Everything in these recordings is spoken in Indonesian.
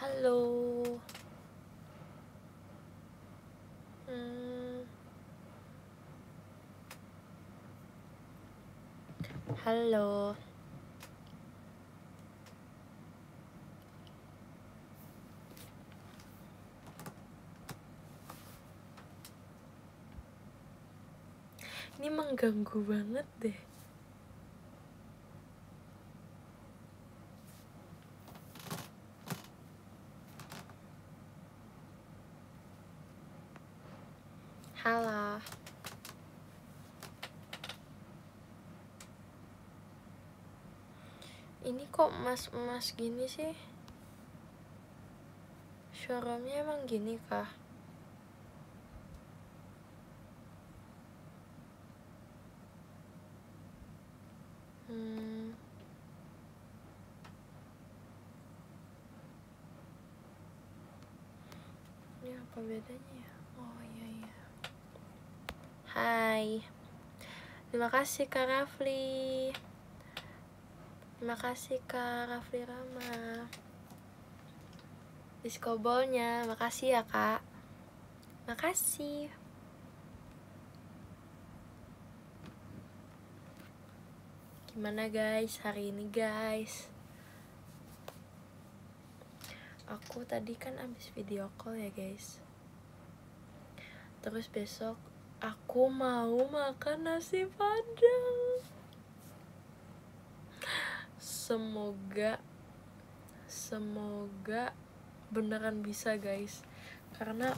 Halo. Hmm. Halo. Ini mengganggu banget deh. Halo. Ini kok emas-emas gini sih? Showroomnya emang gini kah? Ini apa bedanya ya? Oh iya. Hai. Terima kasih Kak Rafli. Terima kasih Kak Rafli Rama. Diskobolnya, makasih ya Kak. Makasih. Gimana guys hari ini guys? Aku tadi kan abis video call ya guys. Terus besok aku mau makan nasi padang. Semoga beneran bisa guys. Karena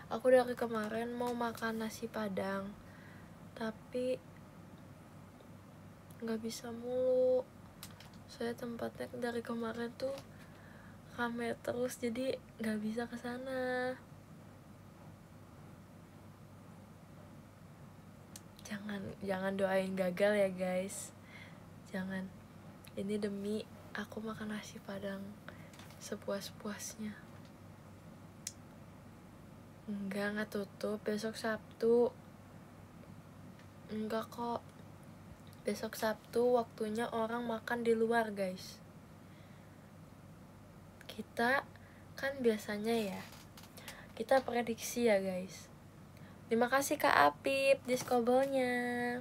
aku dari kemarin mau makan nasi padang, tapi gak bisa mulu. Soalnya tempatnya dari kemarin tuh rame terus, jadi gak bisa kesana. Jangan doain gagal ya guys. Jangan. Ini demi aku makan nasi padang sepuas-puasnya. Enggak tutup besok Sabtu. Enggak kok. Besok Sabtu waktunya orang makan di luar guys. Kita kan biasanya ya, kita prediksi ya guys. Terima kasih Kak Apip diskobolnya.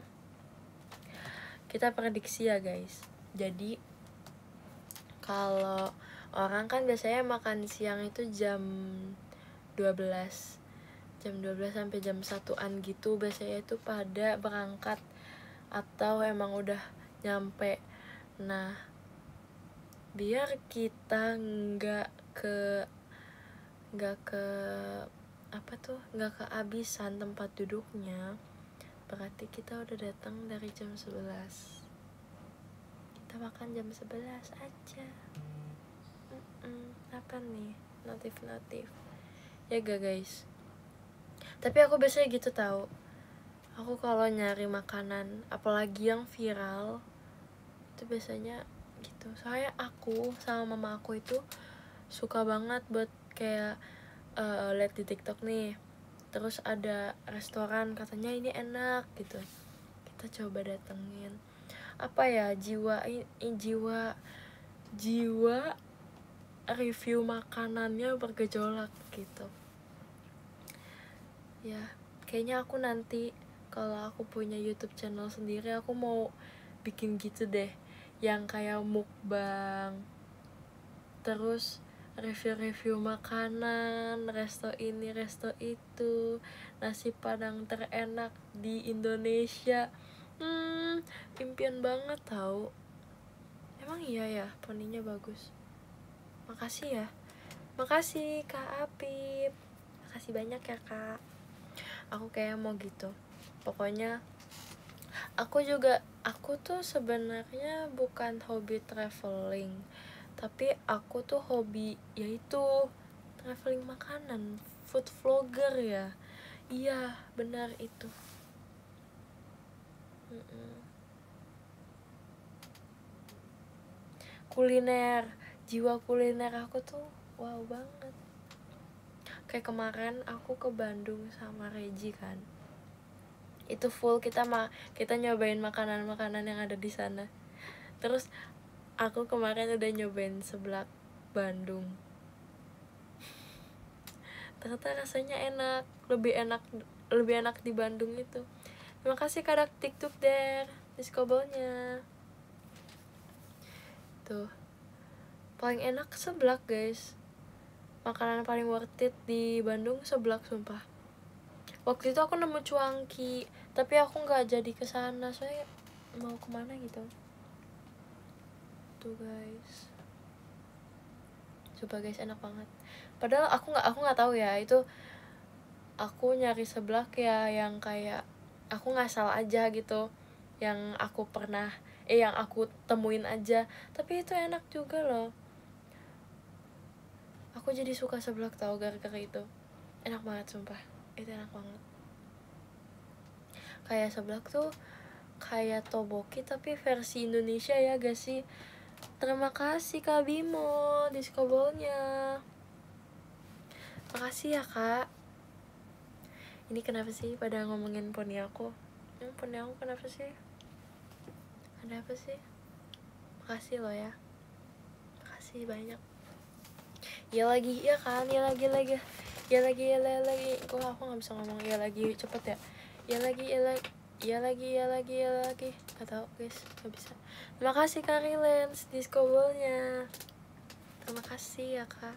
Kita prediksi ya guys. Jadi kalau orang kan biasanya makan siang itu jam 12 sampai jam 1-an gitu. Biasanya itu pada berangkat atau emang udah nyampe. Nah, biar kita nggak kehabisan tempat duduknya, berarti kita udah datang dari jam 11. Kita makan jam 11 aja. Apa nih? Notif ya gak guys? Tapi aku biasanya gitu tahu. Aku kalau nyari makanan apalagi yang viral itu biasanya gitu. Soalnya aku sama mama aku itu suka banget buat kayak lihat di TikTok nih, terus ada restoran katanya ini enak gitu, kita coba datengin. Apa ya, jiwa review makanannya bergejolak gitu ya. Kayaknya aku nanti kalau aku punya YouTube channel sendiri, aku mau bikin gitu deh, yang kayak mukbang, terus review makanan, resto ini, resto itu, nasi padang terenak di Indonesia. Impian banget tau. Emang iya ya, poninya bagus. Makasih ya. Makasih Kak Apip. Makasih banyak ya Kak. Aku kayak mau gitu. Pokoknya aku tuh sebenarnya bukan hobi traveling, tapi aku tuh hobi yaitu traveling makanan, food vlogger ya. Iya benar itu. Kuliner, jiwa kuliner aku tuh wow banget. Kayak kemarin aku ke Bandung sama Reji kan, itu full kita nyobain makanan yang ada di sana. Terus aku kemarin udah nyobain seblak Bandung. Ternyata rasanya enak, lebih enak di Bandung itu. Terima kasih Kak TikTok der diskobolnya. Tuh, paling enak seblak guys. Makanan paling worth it di Bandung seblak sumpah. Waktu itu aku nemu cuangki, tapi aku nggak jadi kesana soalnya mau kemana gitu. Tuh guys, coba guys, enak banget. Padahal aku nggak tahu ya, itu aku nyari seblak ya yang kayak aku ngasal aja gitu, yang aku temuin aja, tapi itu enak juga loh. Aku jadi suka seblak tau gara-gara itu. Enak banget sumpah, itu enak banget. Kayak seblak tuh kayak toboki tapi versi Indonesia ya gak sih? Terima kasih Kak Bimo diskobolnya. Makasih ya Kak. Ini kenapa sih pada ngomongin poni aku? Poni aku kenapa sih? Ada apa sih? Makasih loh ya. Makasih banyak. Ya lagi, ya kan? Ya lagi. Kok aku gak bisa ngomong ya lagi cepet ya? Ya lagi. Gak tau guys, gak bisa. Terima kasih Kak Rilens diskobolnya. Terima kasih ya Kak.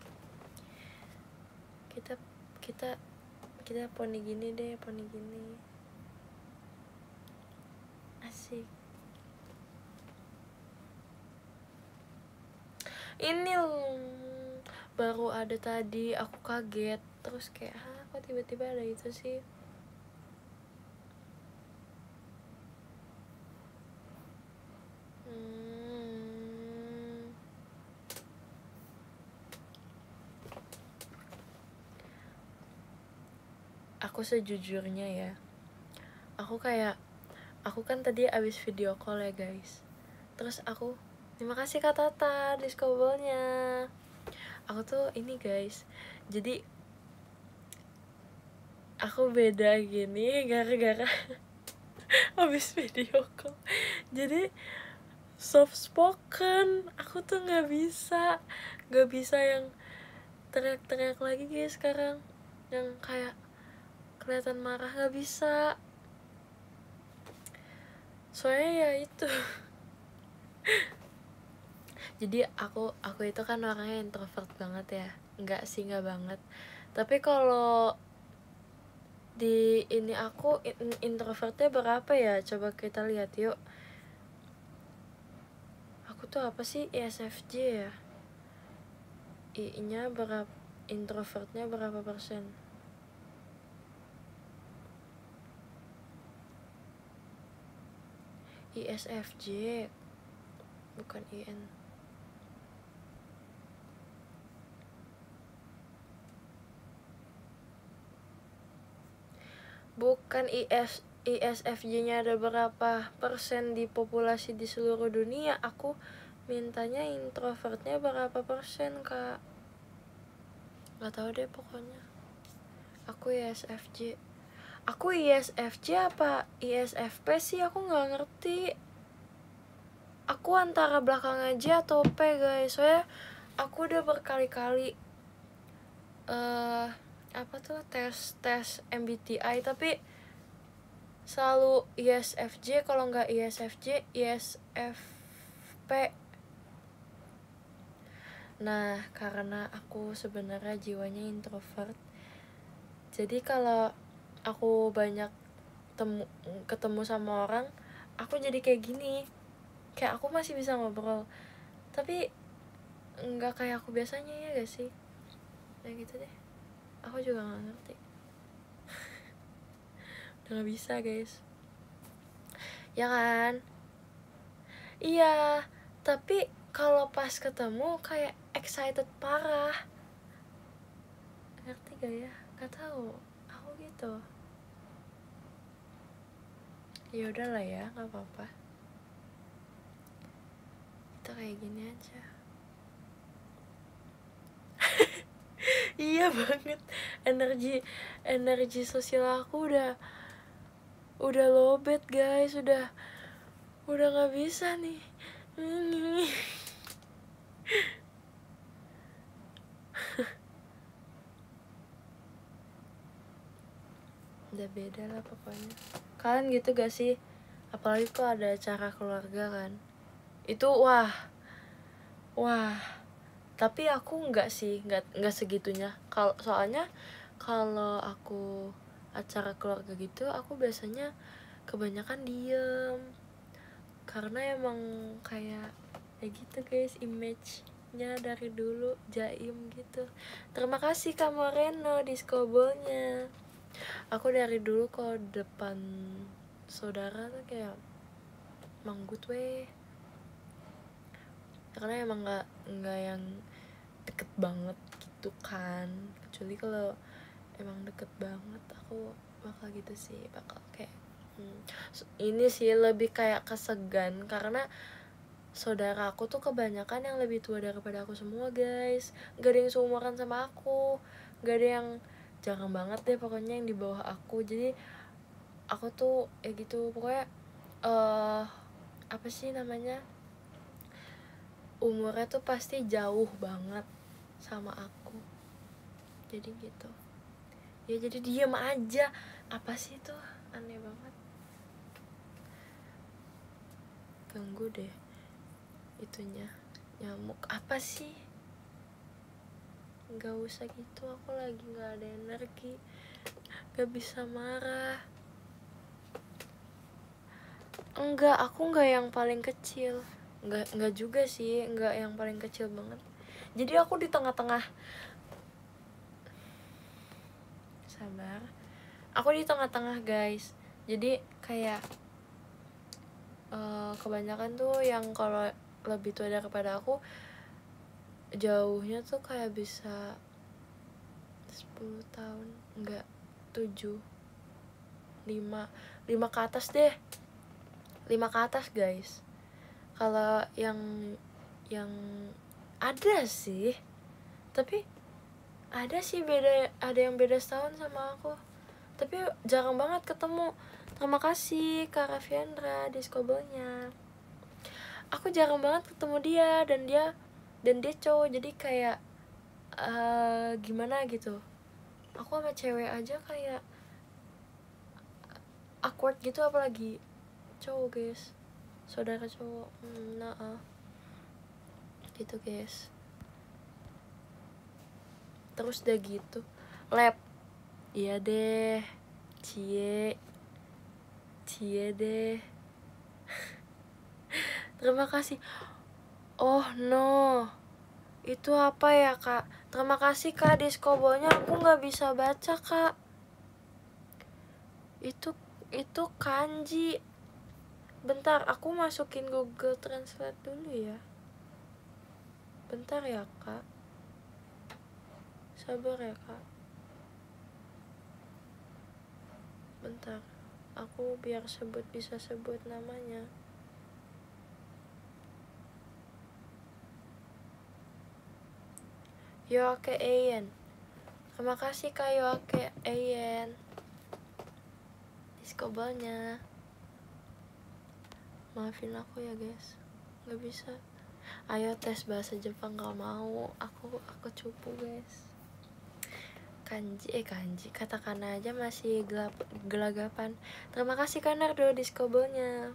Kita poni gini deh, asik. Ini baru ada tadi, aku kaget terus kayak kok tiba-tiba ada itu sih. Aku sejujurnya ya, aku kan tadi abis video call ya guys. Terus aku, terima kasih Kak Tata diskobolnya. Aku tuh ini guys, jadi aku beda gini gara-gara abis video call. Jadi soft spoken, aku tuh nggak bisa yang teriak-teriak lagi guys sekarang, yang kayak kelihatan marah, nggak bisa. Soalnya ya itu jadi aku itu kan orangnya introvert banget ya. Nggak banget, tapi kalau di ini aku introvertnya berapa ya, coba kita lihat yuk. Aku tuh apa sih, ISFJ ya, I nya berapa, introvertnya berapa persen. ISFJ bukan IN. Bukan ISFJ-nya ada berapa persen di populasi di seluruh dunia. Aku mintanya introvertnya berapa persen Kak. Gak tahu deh pokoknya. Aku ISFJ. Aku ISFJ apa ISFP sih, aku gak ngerti. Aku antara belakang aja atau P guys. Soalnya aku udah berkali-kali apa tuh tes MBTI tapi selalu ISFJ, kalau nggak ISFJ ISFP. Nah karena aku sebenarnya jiwanya introvert, jadi kalau aku banyak ketemu sama orang, aku jadi kayak gini, kayak aku masih bisa ngobrol tapi nggak kayak aku biasanya, ya gak sih? Kayak gitu deh, aku juga nggak ngerti. Udah gak bisa guys, ya kan? Iya, tapi kalau pas ketemu kayak excited parah, ngerti gak ya? Gak tahu, aku gitu. Ya udahlah ya, nggak apa-apa. Kita kayak gini aja. Iya banget, energi sosial aku udah lowbat guys, udah nggak bisa nih. udah beda lah pokoknya. Kalian gitu gak sih? Apalagi kok ada acara keluarga kan, itu wah. Tapi aku nggak sih, nggak segitunya. Soalnya kalau aku acara keluarga gitu, aku biasanya kebanyakan diem, karena emang kayak gitu guys, image-nya dari dulu jaim gitu. Terima kasih Kak Moreno diskobolnya. Aku dari dulu kalau depan saudara tuh kayak manggut weh, karena emang nggak yang deket banget gitu kan. Kecuali kalau emang deket banget, aku bakal gitu sih, bakal kayak ini sih lebih kayak kesegan, karena saudara aku tuh kebanyakan yang lebih tua daripada aku semua guys. Gak ada yang seumuran sama aku, gak ada yang, jarang banget deh pokoknya yang di bawah aku. Jadi aku tuh gitu pokoknya, apa sih namanya, umurnya tuh pasti jauh banget sama aku. Jadi gitu ya, jadi diem aja. Apa sih tuh, aneh banget, ganggu deh itunya, nyamuk apa sih. Gak usah gitu, aku lagi gak ada energi, gak bisa marah. Enggak, aku nggak yang paling kecil, nggak juga sih, nggak yang paling kecil banget. Jadi aku di tengah-tengah, sabar, aku di tengah-tengah guys. Jadi kayak kebanyakan tuh yang kalau lebih tua daripada aku, jauhnya tuh kayak bisa 10 tahun, enggak, 7, 5 ke atas deh, 5 ke atas guys. Kalau yang ada sih, tapi ada sih beda, ada yang beda setahun sama aku, tapi jarang banget ketemu. Terima kasih Kak Rafiandra diskobolnya. Aku jarang banget ketemu dia, dan dia cowok, jadi kayak gimana gitu. Aku sama cewek aja kayak awkward gitu, apalagi cowok guys, saudara cowok. Gitu guys. Terus udah gitu lab, iya deh, cie deh. Terima kasih. Oh no, itu apa ya Kak? Terima kasih Kak diskobolnya, aku nggak bisa baca Kak. Itu kanji. Bentar, aku masukin Google Translate dulu ya. Bentar ya Kak, sabar ya Kak. Bentar, aku biar bisa sebut namanya. Yoake Eyen. Terima kasih Kak Yoake Eyen diskobolnya. Maafin aku ya guys, nggak bisa. Ayo tes bahasa Jepang, nggak mau. Aku cupu guys. Kanji, katakana aja masih gelagapan. Terima kasih Kak Nardo diskobolnya.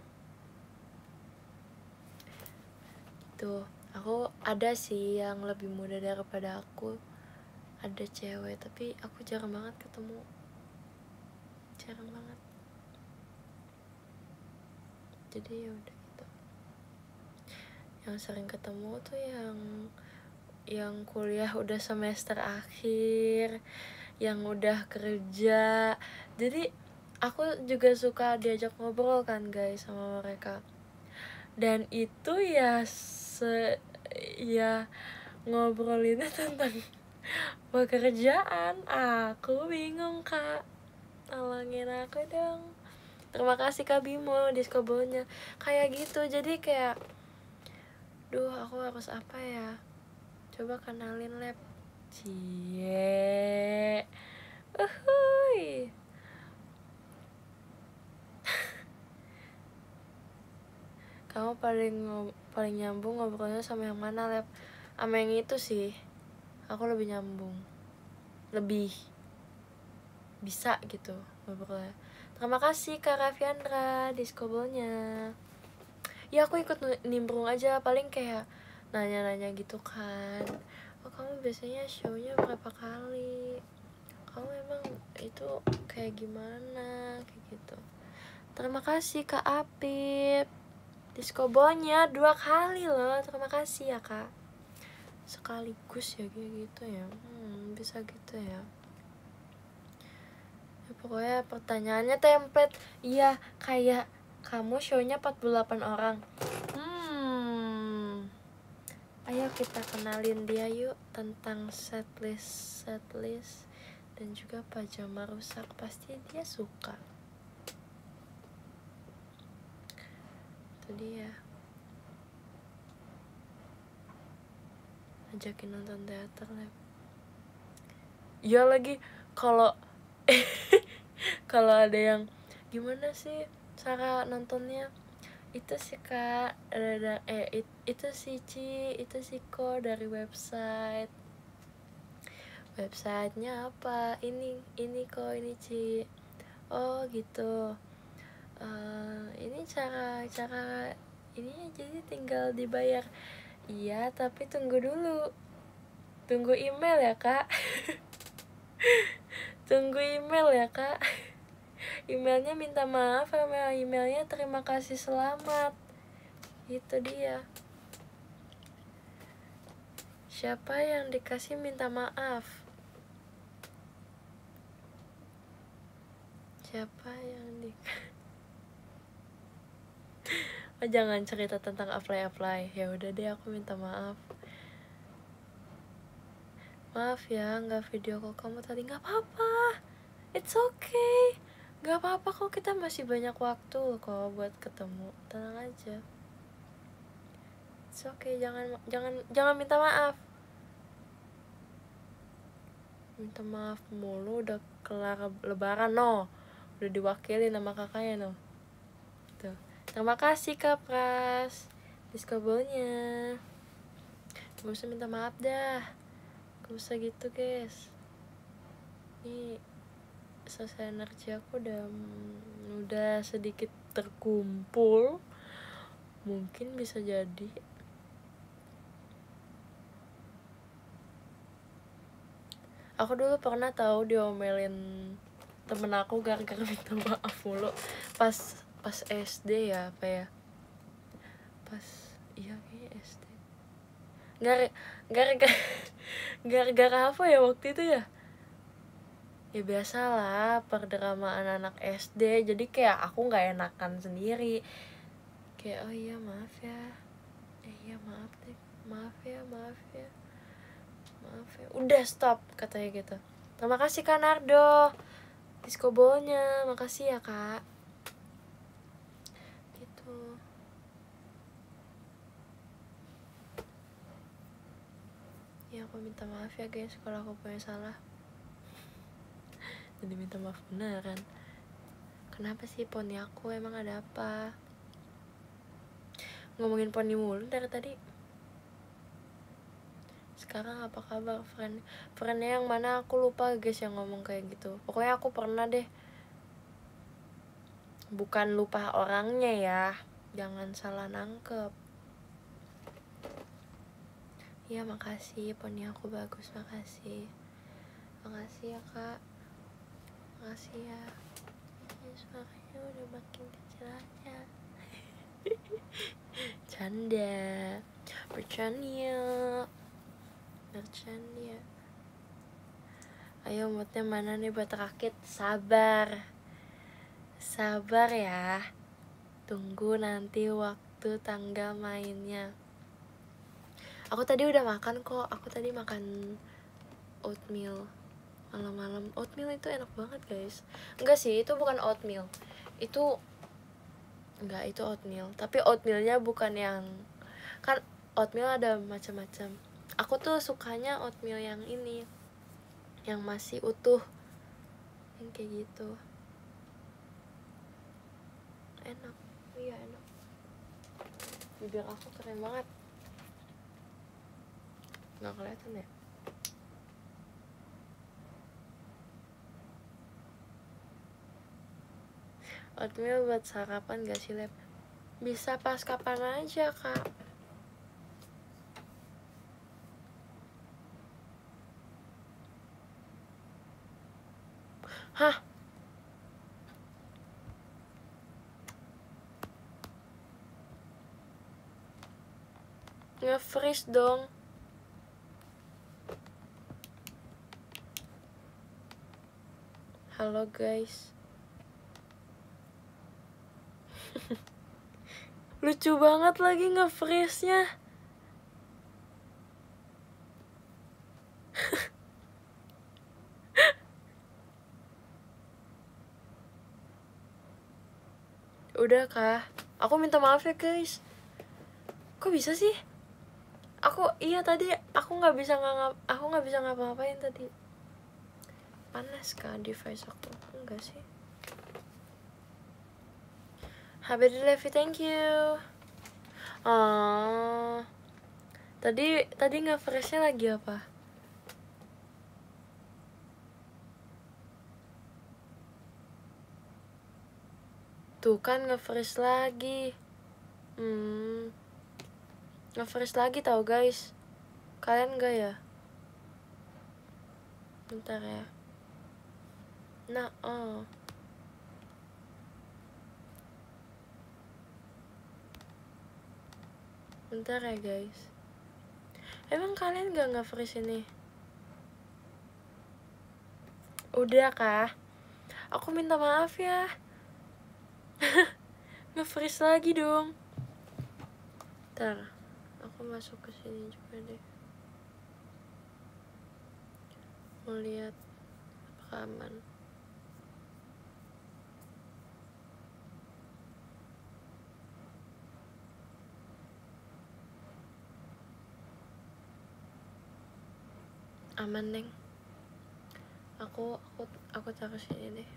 Tuh, aku ada sih yang lebih muda daripada aku, ada cewek, tapi aku jarang banget ketemu, jarang banget. Jadi ya udah gitu. Yang sering ketemu tuh yang kuliah udah semester akhir, yang udah kerja. Jadi aku juga suka diajak ngobrol kan guys sama mereka. Dan itu ya ngobrolinnya tentang pekerjaan. Aku bingung Kak, tolongin aku dong. Terima kasih Kak Bimo diskobolnya. Kayak gitu, jadi kayak aku harus apa ya, coba kenalin lab. Cie uhuy. Kamu paling nyambung ngobrolnya sama yang mana lab? Sama yang itu sih, aku lebih nyambung, lebih bisa gitu pokoknya. Terima kasih Kak Raffiandra diskobelnya. Ya aku ikut nimbrung aja, paling kayak nanya-nanya gitu kan. Oh kamu biasanya show-nya berapa kali? Kamu emang itu kayak gimana? Kayak gitu. Terima kasih Kak Apip diskobonya 2 kali loh. Terima kasih ya Kak. Sekaligus ya kayak gitu ya. Bisa gitu ya. Ya pokoknya pertanyaannya template. Iya kayak kamu show-nya 48 orang. Ayo kita kenalin dia yuk tentang setlist dan juga pajama rusak, pasti dia suka. Itu dia. Ajakin nonton teater lah. Iya lagi kalau kalau ada yang gimana sih cara nontonnya, itu sih Kak, itu sih Ci, itu sih kok dari websitenya apa, ini kok ini Ci. Oh gitu. Ini cara ininya, jadi tinggal dibayar. Iya tapi tunggu dulu, tunggu email ya Kak. Tunggu email ya Kak. Emailnya minta maaf sama emailnya terima kasih selamat. Itu dia. Siapa yang dikasih minta maaf? Siapa yang Oh jangan cerita tentang apply. Ya udah deh aku minta maaf. Maaf ya nggak video call kamu tadi. Nggak apa-apa, it's okay. Nggak apa-apa kok, kita masih banyak waktu kok buat ketemu. Tenang aja. It's okay, jangan minta maaf. Minta maaf mulu, udah kelar lebaran no. Udah diwakilin sama kakaknya no. Tuh. Terima kasih Kak Pras diskobelnya. Gak usah minta maaf dah. Gak usah gitu guys. Ini selesai energi aku udah sedikit terkumpul. Mungkin bisa jadi. Aku dulu pernah tahu diomelin temen aku gara-gara minta maaf mulu pas SD ya, apa ya, pas iya kayaknya SD, gara-gara apa ya waktu itu ya. Ya biasalah perdramaan anak SD, jadi kayak aku nggak enakan sendiri, kayak oh iya maaf ya, iya maaf deh, maaf ya udah stop katanya gitu. Terima kasih Kak Nardo diskobolnya, makasih ya Kak. Gitu. Ya aku minta maaf ya guys kalau aku punya salah. Jadi minta maaf beneran. Kenapa sih poni aku, emang ada apa? Ngomongin poni mulu dari tadi. Sekarang apa kabar friendnya yang mana, aku lupa guys yang ngomong kayak gitu. Pokoknya aku pernah deh. Bukan lupa orangnya ya, jangan salah nangkep. Ya makasih, poni aku bagus, makasih. Makasih ya Kak. Makasih ya. Suaranya udah makin kecil aja. Bercanda. Ayo moodnya mana nih buat rakit? Sabar ya, tunggu nanti waktu tanggal mainnya. Aku tadi udah makan kok, aku tadi makan oatmeal malam-malam. Oatmeal itu enak banget guys. Enggak sih, itu bukan oatmeal, itu oatmeal, tapi oatmealnya bukan yang, kan oatmeal ada macam-macam. Aku tuh sukanya oatmeal yang ini, yang masih utuh, yang kayak gitu. Enak, iya enak. Bibir aku keren banget, nggak kelihatan ya. Oatmeal buat sarapan gak sih, Lep? Bisa pas kapan aja, Kak. Hah? Nge-freeze dong. Halo guys. Lucu banget lagi nge-freeze-nya. Udah kah? Aku minta maaf ya guys. Kok bisa sih? Tadi aku nggak bisa ngapa-ngapain tadi. Panas kan device aku? Enggak sih. Happy Levi, thank you. Tadi nge-freeze-nya lagi apa? Tuh kan nge-freeze lagi. Nge-freeze lagi tau guys. Kalian enggak ya? Bentar ya. Bentar ya guys. Emang kalian gak nge-freeze ini? Udah kah? Aku minta maaf ya. Nge-freeze lagi dong. Bentar, aku masuk ke sini juga deh. Mau lihat apakah aman. Aman, Neng. Aku taruh sini deh.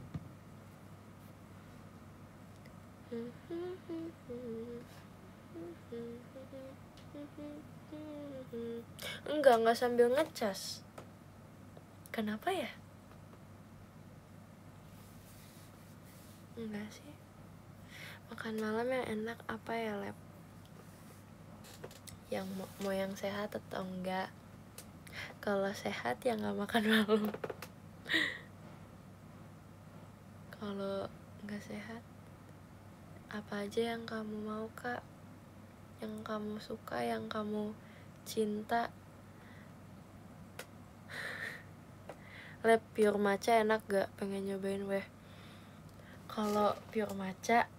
Enggak sambil ngecas. Kenapa ya? Enggak sih. Makan malam yang enak apa ya, Lep? Yang mau yang sehat atau enggak? Kalau sehat ya nggak makan malam. Kalau nggak sehat, apa aja yang kamu mau, Kak? Yang kamu suka, yang kamu cinta. Lep, pure matcha enak gak? Pengen nyobain weh. Kalau pure matcha,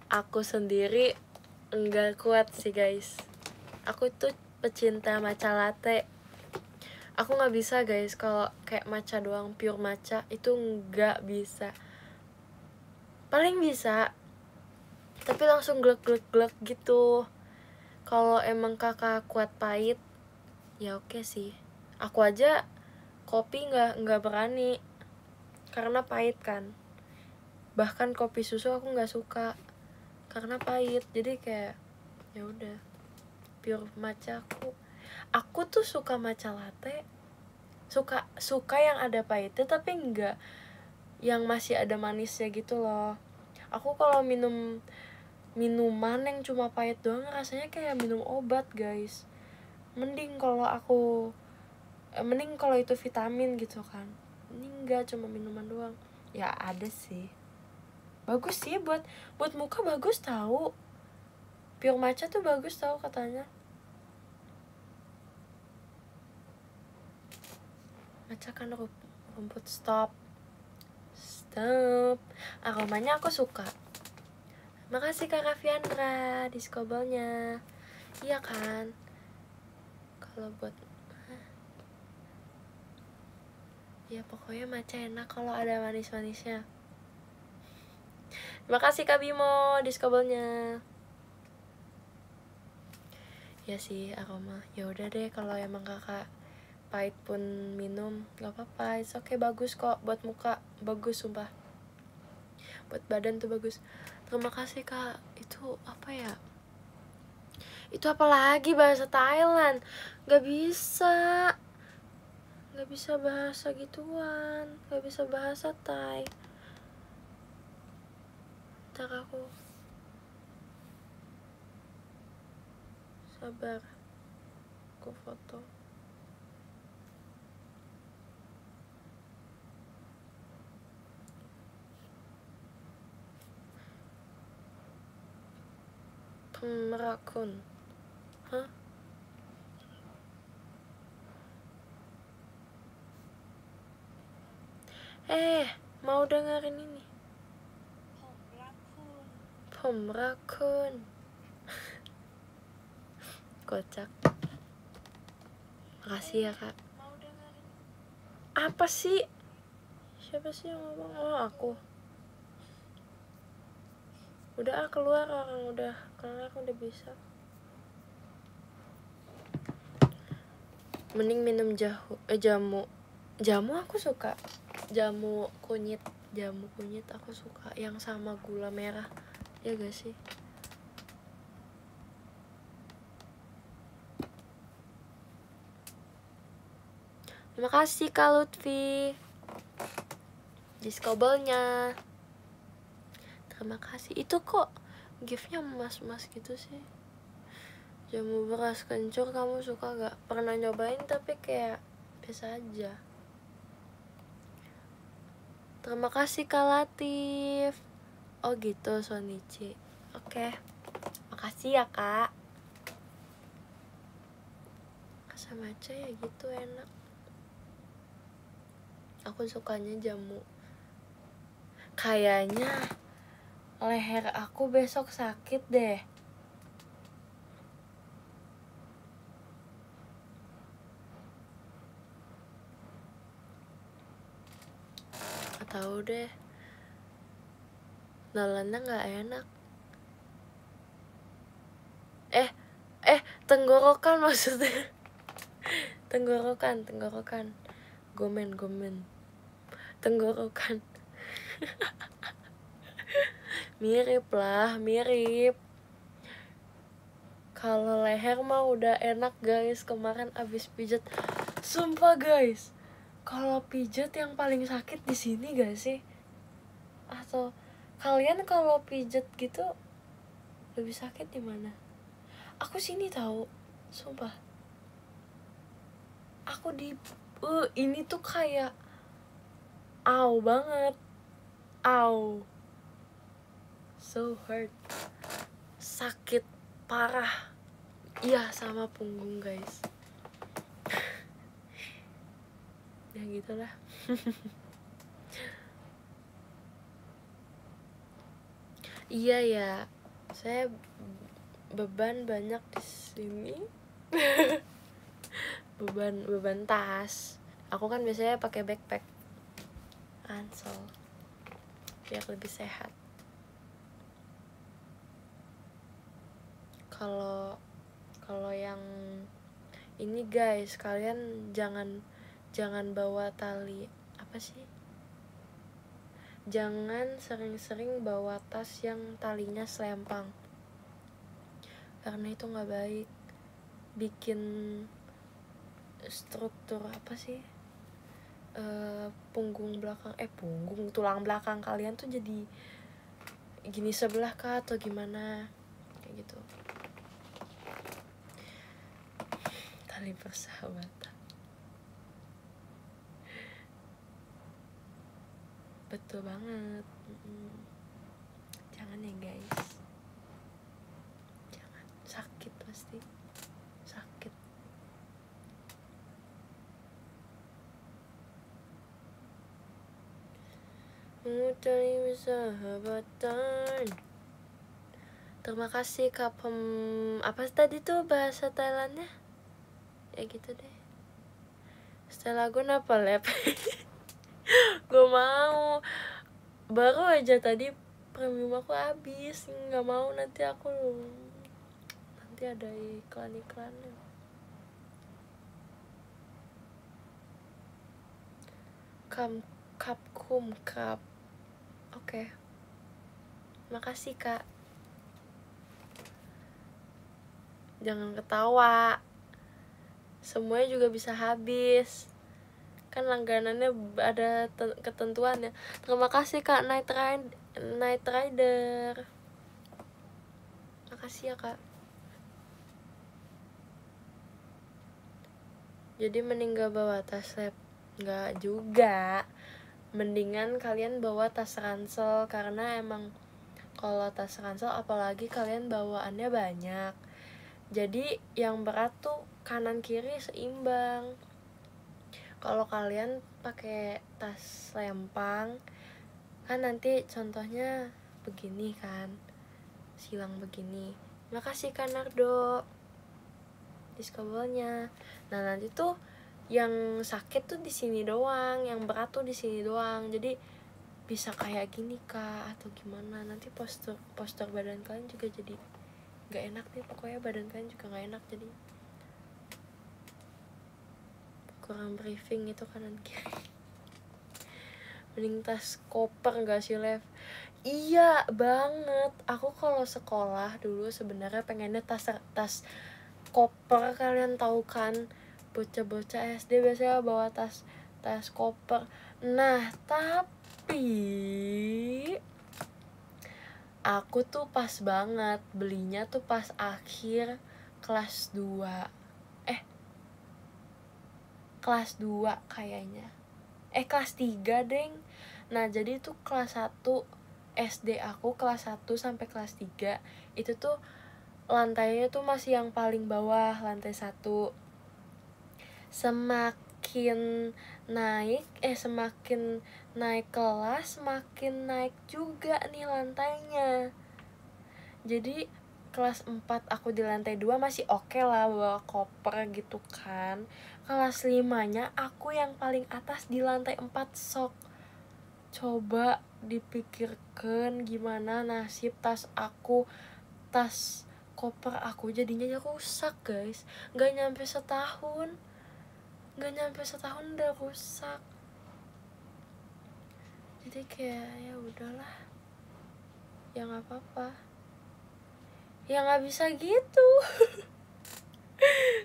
aku sendiri enggak kuat sih guys. Aku tuh pecinta matcha latte. Aku nggak bisa guys kalau kayak matcha doang, pure matcha itu nggak bisa. Paling bisa, tapi langsung glek gitu. Kalau emang kakak kuat pahit, ya oke sih. Aku aja kopi nggak berani karena pahit kan. Bahkan kopi susu aku nggak suka karena pahit. Jadi kayak ya udah, pure matcha aku tuh suka matcha latte, suka yang ada pahitnya tapi enggak yang masih ada manisnya gitu loh. Aku kalau minum minuman yang cuma pahit doang rasanya kayak minum obat guys. Mending kalau itu vitamin gitu kan. Ini enggak, cuma minuman doang. Ya ada sih, bagus sih buat muka, bagus tahu. Pure matcha tuh bagus tahu katanya. Matcha kan rumput. Stop. Aromanya aku suka. Makasih Kak Rafiandra diskobelnya. Iya kan? Kalau buat ya pokoknya matcha enak kalau ada manis-manisnya. Makasih Kak Bimo diskobelnya. Ya sih aroma. Ya udah deh, kalau emang kakak pahit pun minum nggak apa-apa, it's okay, bagus kok buat muka, bagus sumpah, buat badan tuh bagus. Terima kasih Kak. Itu apa ya, itu apa lagi bahasa Thailand, nggak bisa bahasa gituan, nggak bisa bahasa Thai. Ntar aku sabar, aku foto. Pemrakun. Hah? Mau dengerin ini? Pemrakun. Kocak. Makasih ya kak. Apa sih? Siapa sih yang ngomong? Oh aku. Udah keluar orang, udah kelar, udah bisa. Mending minum jamu aku suka. Jamu kunyit aku suka yang sama gula merah, ya gak sih? Terima kasih Kak Lutfi diskobelnya. Terima kasih. Itu kok giftnya emas-emas gitu sih. Jamu beras kencur kamu suka gak? Pernah nyobain tapi kayak biasa aja. Terima kasih Kak Latif. Oh gitu Sonichi. Oke. Makasih ya kak. Sama aja ya gitu, enak. Aku sukanya jamu. Kayaknya leher aku besok sakit deh. Gak tahu deh. Nelennya gak enak. Tenggorokan maksudnya. Tenggorokan. Gomen. Tenggorokan. Mirip. Kalau leher mah udah enak guys, kemarin abis pijat. Sumpah guys, kalau pijat yang paling sakit di sini gak sih? Atau kalian kalau pijat gitu lebih sakit di mana? Aku sini tahu, sumpah. Aku di ini tuh kayak au banget. Au. So hurt. Sakit parah. Iya, sama punggung guys. Ya gitulah. Iya ya, saya beban banyak di sini. beban tas. Aku kan biasanya pakai backpack Ansel biar lebih sehat. Kalau yang ini guys, kalian jangan bawa tali apa sih? Jangan sering-sering bawa tas yang talinya selempang, karena itu nggak baik. Bikin struktur apa sih? Tulang belakang kalian tuh jadi gini sebelah kah atau gimana kayak gitu. Tali persahabatan, betul banget. Jangan ya guys, jangan, sakit, pasti sakit. Mencari persahabatan. Terima kasih Kak apa tadi tuh bahasa Thailandnya? Ya gitu deh. Setelah gue apa lab? Gue mau. Baru aja tadi premium aku habis. Nggak mau nanti ada iklan-iklannya. Cup. Oke. Makasih Kak. Jangan ketawa. Semuanya juga bisa habis. kan langganannya ada ketentuannya. Terima kasih Kak Night Rider. Makasih ya Kak. Jadi mending gak bawa tas lab? Nggak juga, mendingan kalian bawa tas ransel, karena emang kalau tas ransel apalagi kalian bawaannya banyak, jadi yang berat tuh kanan kiri seimbang. Kalau kalian pakai tas lempang kan nanti contohnya begini kan, silang begini. Makasih Kak Nardo diskabelnya. Nah nanti tuh yang sakit tuh di sini doang, yang berat tuh di sini doang, jadi bisa kayak gini Kak atau gimana. Nanti postur badan kalian juga jadi nggak enak nih, pokoknya badan kalian juga nggak enak, jadi kurang briefing itu kanan kiri. Mending tas koper nggak sih Lev? Iya banget, aku kalau sekolah dulu sebenarnya pengennya tas koper. Kalian tahu kan bocah-bocah SD biasanya bawa tas koper. Nah tapi aku tuh pas banget belinya tuh pas akhir kelas 2 kelas 2 kayaknya, kelas 3 deng. Nah jadi tuh kelas 1 SD aku, kelas 1 sampai kelas 3 itu tuh lantainya tuh masih yang paling bawah, lantai 1. Semakin naik kelas semakin naik juga nih lantainya. Jadi kelas 4 aku di lantai 2 masih oke lah bawa koper gitu kan. Kelas 5-nya aku yang paling atas di lantai 4 sok. Coba dipikirkan gimana nasib tas koper aku jadinya rusak guys. Gak nyampe setahun udah rusak. Jadi kayak ya udahlah, ya nggak apa-apa, ya nggak bisa gitu.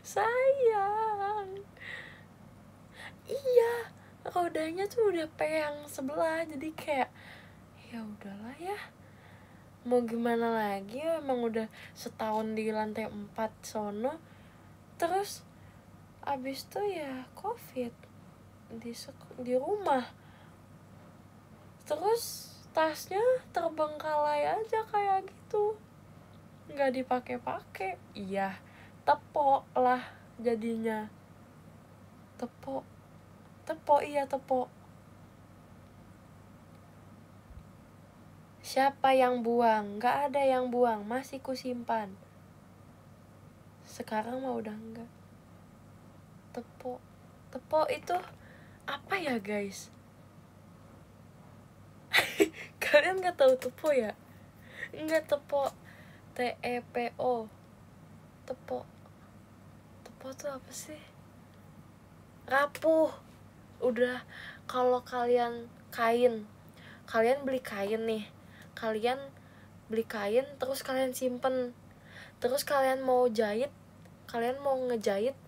Sayang. Iya, rodanya tuh udah peyang sebelah, jadi kayak ya udahlah ya, mau gimana lagi, emang udah setahun di lantai 4 sono. Terus abis tuh ya covid di rumah, terus tasnya terbengkalai aja kayak gitu, nggak dipakai-pakai. Iya, tepok lah jadinya. Tepok iya, tepok. Siapa yang buang? Nggak ada yang buang, masih kusimpan. Sekarang mah udah enggak. Tepok itu apa ya guys? Kalian nggak tahu tepok ya? Enggak, tepok, TEPO. Tepok tuh apa sih? Rapuh. Udah, kalau kalian beli kain nih, kalian beli kain terus kalian simpen, terus kalian mau ngejahit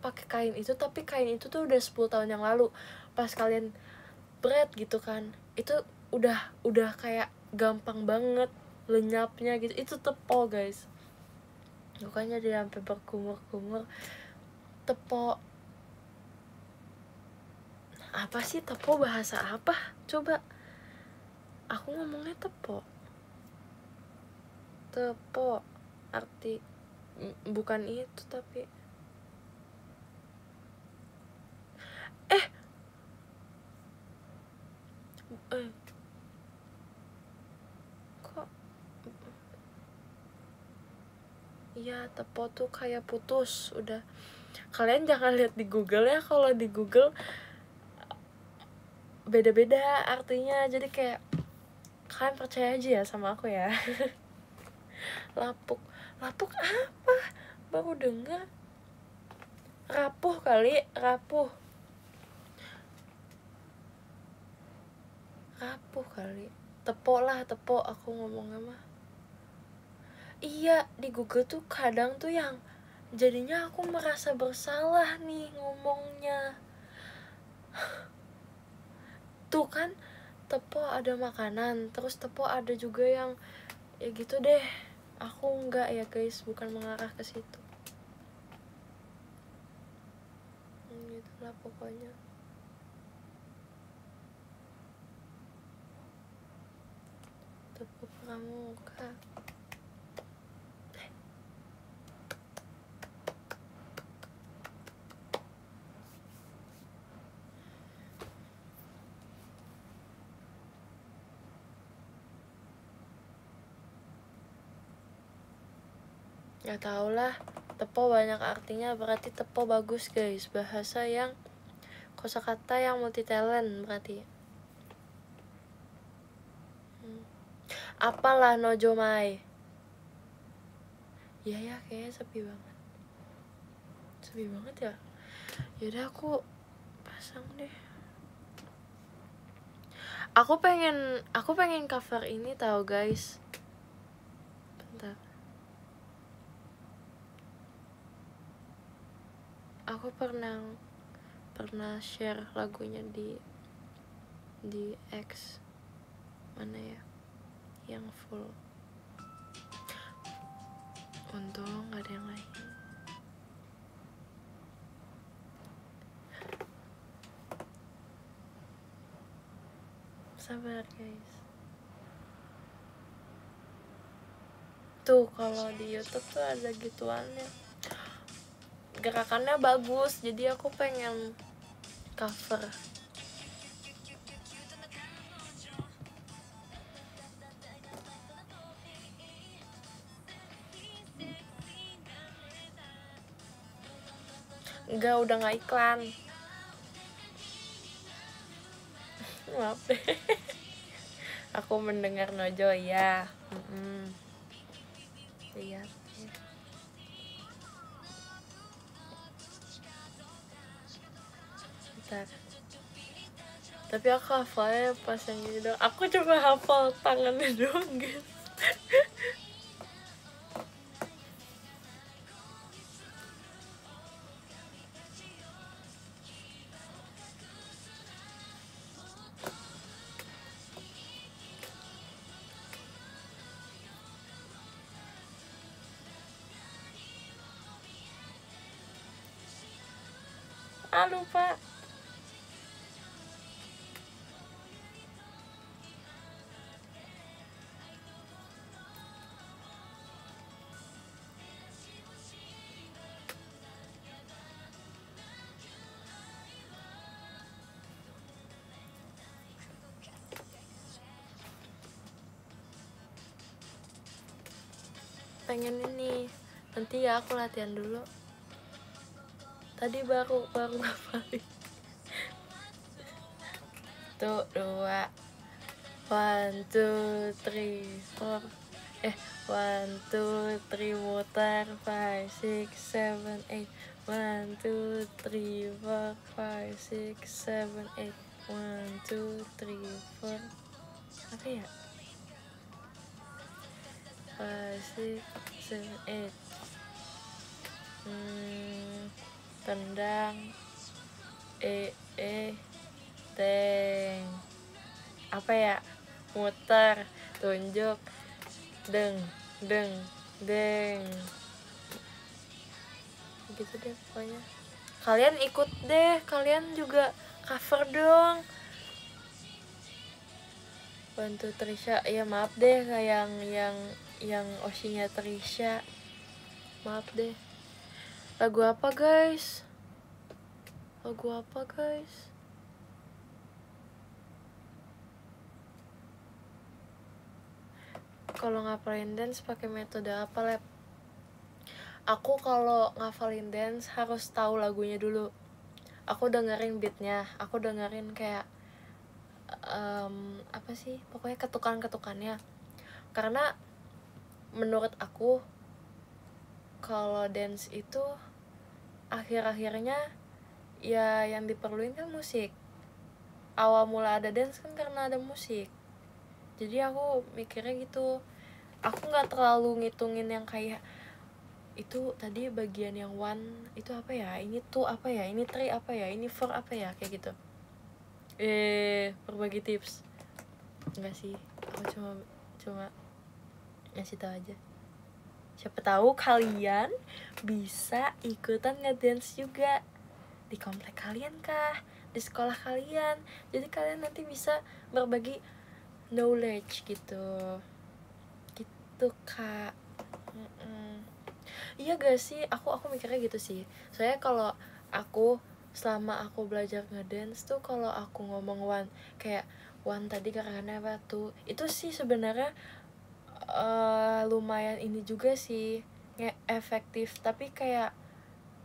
pakai kain itu, tapi kain itu tuh udah 10 tahun yang lalu. Pas kalian bread gitu kan, itu udah kayak gampang banget lenyapnya gitu. Itu tepok guys, bukannya dia sampai berkumur-kumur. Tepok apa sih? Tepok bahasa apa? Coba aku ngomongnya tepok arti bukan itu, tapi kok iya, tepok tuh kayak putus. Udah, kalian jangan lihat di Google ya, kalau di Google beda-beda artinya, jadi kayak kalian percaya aja ya sama aku ya. Lapuk apa? Baru denger. Rapuh kali, rapuh kali. Tepok aku ngomongnya mah. Iya, di Google tuh kadang tuh yang jadinya aku merasa bersalah nih ngomongnya. Tuh kan, tepo ada makanan, terus tepo ada juga yang ya gitu deh. Aku enggak ya guys, bukan mengarah ke situ. Gitulah pokoknya. Tepo pramuka. Gak tau lah, tepo banyak artinya, berarti tepo bagus guys. Bahasa yang kosakata yang multi talent berarti. Apalah Nojomai. Iya ya, kayaknya sepi banget. Sepi banget ya. Yaudah aku pasang deh. Aku pengen cover ini tahu guys. Bentar. Aku pernah share lagunya di X mana ya yang full. Untung gak ada yang lain. Sabar guys. Tuh kalau di YouTube tuh ada gituannya, gerakannya bagus, jadi aku pengen cover. Enggak, udah gak iklan. Maaf deh. Aku mendengar Nojo ya. Lihat ya. Bentar. Tapi aku hafalnya pas yang gini doang. Aku coba hafal tangannya doang guys. Lupa. Pengen ini. Nanti ya aku latihan dulu. Tadi baru ngapalin. Tuh, 2 1, 2, 3, 4 1, 2, 3 muter 5, 6, 7, 8 1, 2, 3, 4 5, 6, 7, 8 1, 2, 3, 4 apa ya? 5, 6, 7, 8 tendang teng apa ya, muter, tunjuk, deng gitu deh pokoknya. Kalian ikut deh, kalian juga cover dong. Bantu Trisha. Ya maaf deh, kayak yang Oshinya Trisha, maaf deh. Lagu apa guys? Kalau ngapalin dance pakai metode apa, Lab? Aku kalau ngafalin dance harus tahu lagunya dulu. Aku dengerin beatnya, aku dengerin kayak apa sih, pokoknya ketukan-ketukannya. Karena menurut aku kalau dance itu akhir-akhirnya ya yang diperluin kan musik. Awal mula ada dance kan karena ada musik. Jadi aku mikirnya gitu. Aku nggak terlalu ngitungin yang kayak itu tadi bagian yang 1 itu apa ya, ini 2 apa ya, ini 3 apa ya, ini 4 apa ya, kayak gitu. berbagi tips. Enggak sih, aku cuma ngasih tahu aja. Siapa tahu kalian bisa ikutan ngedance juga di komplek kalian kah, di sekolah kalian. Jadi kalian nanti bisa berbagi knowledge gitu kak. Iya gak sih, aku mikirnya gitu sih. Soalnya kalau aku selama aku belajar ngedance tuh, kalau aku ngomong one kayak one tadi karena apa tuh, itu sih sebenarnya lumayan ini juga sih, efektif. Tapi kayak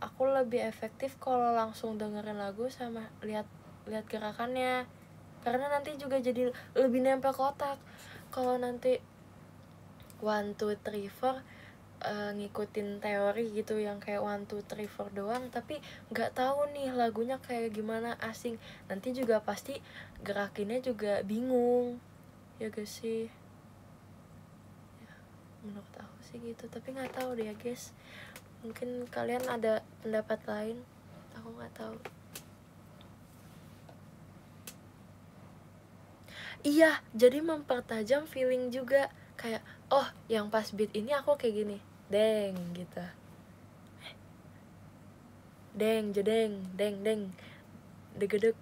aku lebih efektif kalau langsung dengerin lagu sama lihat gerakannya, karena nanti juga jadi lebih nempel ke otak. Kalau nanti 1, 2, 3, 4 ngikutin teori gitu yang kayak 1, 2, 3, 4 doang, tapi nggak tahu nih lagunya kayak gimana, asing, nanti juga pasti gerakinnya juga bingung. Ya gak sih, ya, menurut aku sih gitu. Tapi nggak tahu deh ya guys, mungkin kalian ada pendapat lain, aku nggak tahu. Iya, jadi mempertajam feeling juga, kayak oh yang pas beat ini aku kayak gini, deng gitu, deng jedeng deng deng degedeg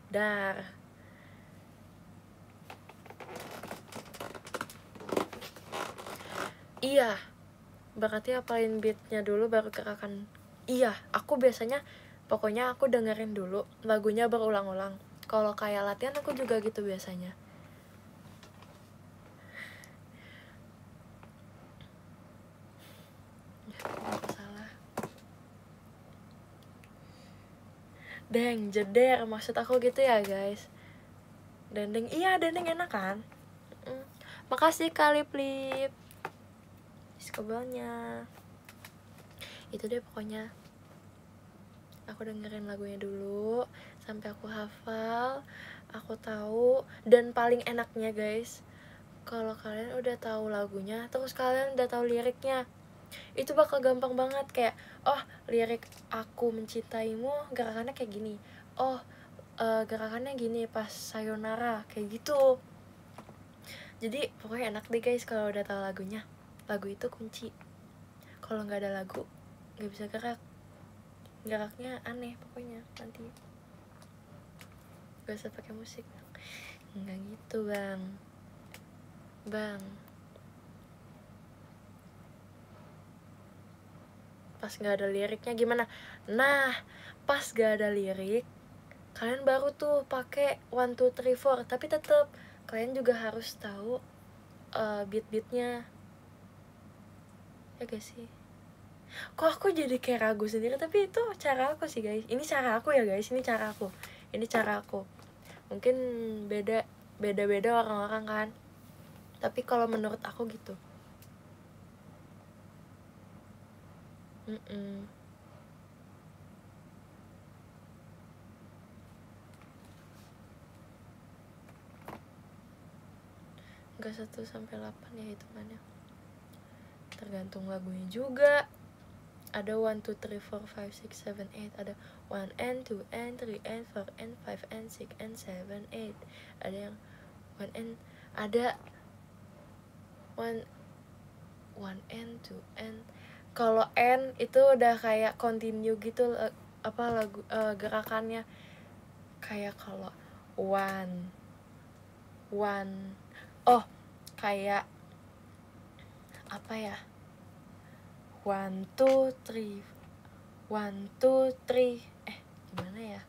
dar. Iya, berarti apalin beatnya dulu baru gerakan. Iya, aku biasanya pokoknya aku dengerin dulu lagunya berulang-ulang. Kalau kayak latihan aku juga gitu biasanya. Salah. Deng jeder, maksud aku gitu ya guys. Dendeng, iya dendeng enak kan. Makasih kali Flip diskobelnya. Itu deh pokoknya, aku dengerin lagunya dulu sampai aku hafal, aku tahu. Dan paling enaknya guys, kalau kalian udah tahu lagunya terus kalian udah tahu liriknya, itu bakal gampang banget. Kayak oh lirik aku mencintaimu gerakannya kayak gini, oh gerakannya gini pas sayonara kayak gitu. Jadi pokoknya enak deh guys kalau udah tahu lagunya. Lagu itu kunci. Kalau nggak ada lagu nggak bisa geraknya aneh pokoknya. Nanti gak usah pakai musik. Nggak gitu bang. Pas nggak ada liriknya gimana? Nah, pas gak ada lirik kalian baru tuh pakai 1, 2, 3, 4. Tapi tetap kalian juga harus tahu beat-beatnya. Ya gak sih? Kok aku jadi kayak ragu sendiri, tapi itu cara aku sih guys. Ini cara aku ya guys, ini cara aku. Mungkin beda orang-orang kan, tapi kalau menurut aku gitu. Enggak 1-8 ya hitungannya, tergantung lagunya juga. Ada 1, 2, 3, 4, 5, 6, 7, 8. Ada 1 and 2 and 3 and 4 and 5 and 6 and 7, 8. Ada yang 1 and ada 1 and 2 and, kalau N itu udah kayak continue gitu, apa lagu gerakannya. Kayak kalau one oh kayak apa ya, 1, 2, 3 1, 2, 3 gimana ya,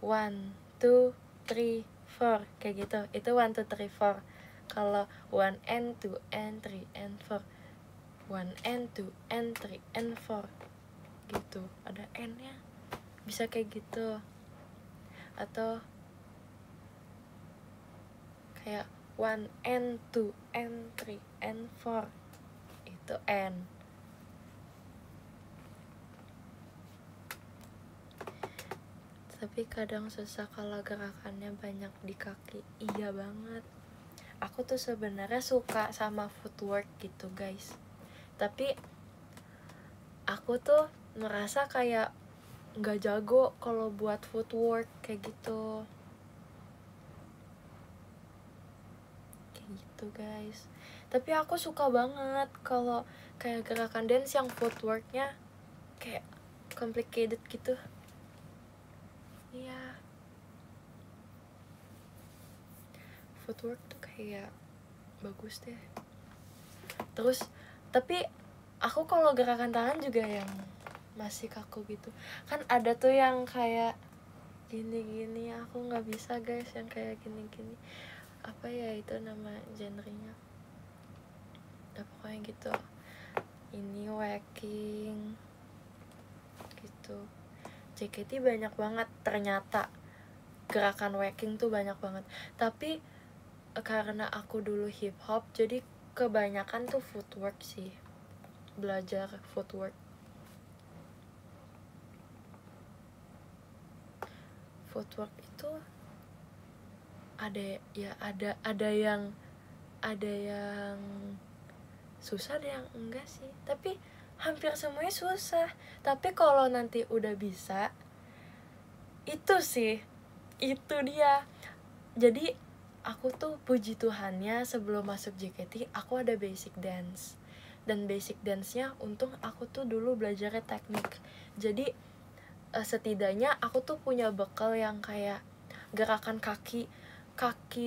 1, 2, 3, 4 kayak gitu. Itu 1, 2, 3, 4. Kalau 1 and 2 and 3 and 4, 1 and 2 and 3 and 4 gitu. Ada N nya, bisa kayak gitu. Atau kayak 1 and 2 and 3 and 4, itu N. Tapi kadang susah kalau gerakannya banyak di kaki. Iya banget. Aku tuh sebenarnya suka sama footwork gitu guys, tapi aku tuh merasa kayak nggak jago kalau buat footwork kayak gitu. gitu guys. Tapi aku suka banget kalau kayak gerakan dance yang footworknya kayak complicated gitu. Iya, footwork tuh kayak bagus deh. Terus tapi aku kalau gerakan tangan juga yang masih kaku gitu. Kan ada tuh yang kayak gini-gini, aku nggak bisa guys yang kayak gini-gini. Apa ya itu nama genrenya? Udah pokoknya gitu. Ini wacking gitu. JKT banyak banget ternyata, gerakan wacking tuh banyak banget. Tapi karena aku dulu hip hop, jadi kebanyakan tuh footwork sih, belajar footwork. Footwork itu ada ya, ada yang susah, ada yang enggak sih, tapi hampir semuanya susah. Tapi kalau nanti udah bisa, itu sih, itu dia. Jadi aku tuh puji Tuhannya sebelum masuk JKT aku ada basic dance, dan basic dance-nya untung aku tuh dulu belajarnya teknik. Jadi setidaknya aku tuh punya bekal yang kayak gerakan kaki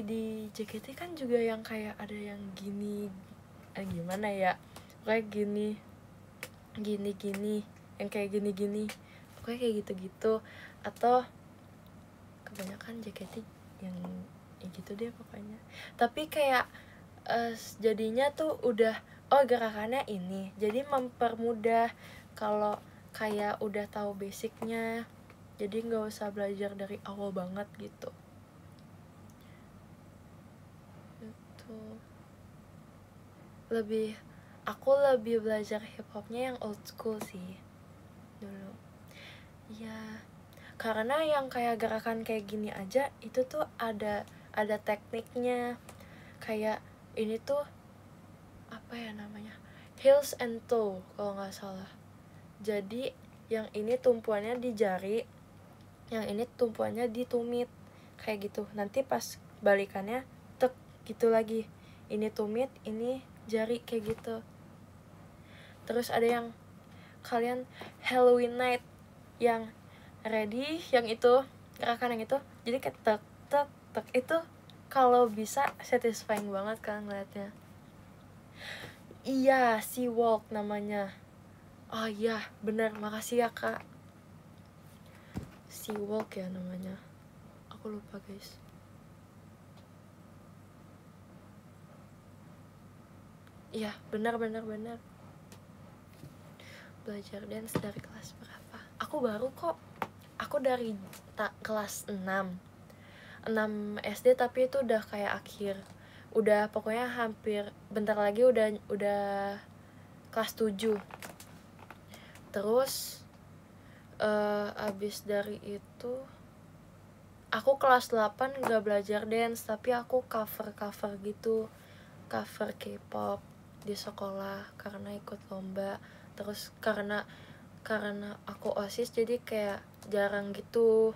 di JKT kan juga yang kayak ada yang gini, gimana ya, kayak gini yang kayak gini pokoknya kayak gitu-gitu. Atau kebanyakan JKT yang gitu deh pokoknya. Tapi kayak jadinya tuh udah gerakannya ini, jadi mempermudah kalau kayak udah tahu basicnya, jadi nggak usah belajar dari awal banget gitu. Itu aku lebih belajar hip hopnya yang old school sih dulu ya, karena yang kayak gerakan kayak gini aja itu tuh ada tekniknya. Kayak ini tuh apa ya namanya, heels and toe kalau nggak salah. Jadi yang ini tumpuannya di jari, yang ini tumpuannya di tumit, kayak gitu. Nanti pas balikannya tek gitu lagi, ini tumit, ini jari, kayak gitu. Terus ada yang kalian Halloween night yang ready, yang itu gerakan yang itu, jadi kayak tek tek tek, itu kalau bisa satisfying banget kan ngeliatnya. Iya, sea walk namanya. Oh iya, benar, makasih ya kak. Sea walk ya namanya, aku lupa guys. Iya, benar. Belajar dance dari kelas berapa? Aku baru kok. Aku dari kelas 6 SD, tapi itu udah kayak akhir. Udah pokoknya hampir bentar lagi udah kelas 7. Terus abis dari itu aku kelas 8 gak belajar dance, tapi aku cover gitu, cover K-pop di sekolah karena ikut lomba. Terus karena aku OSIS jadi kayak jarang gitu.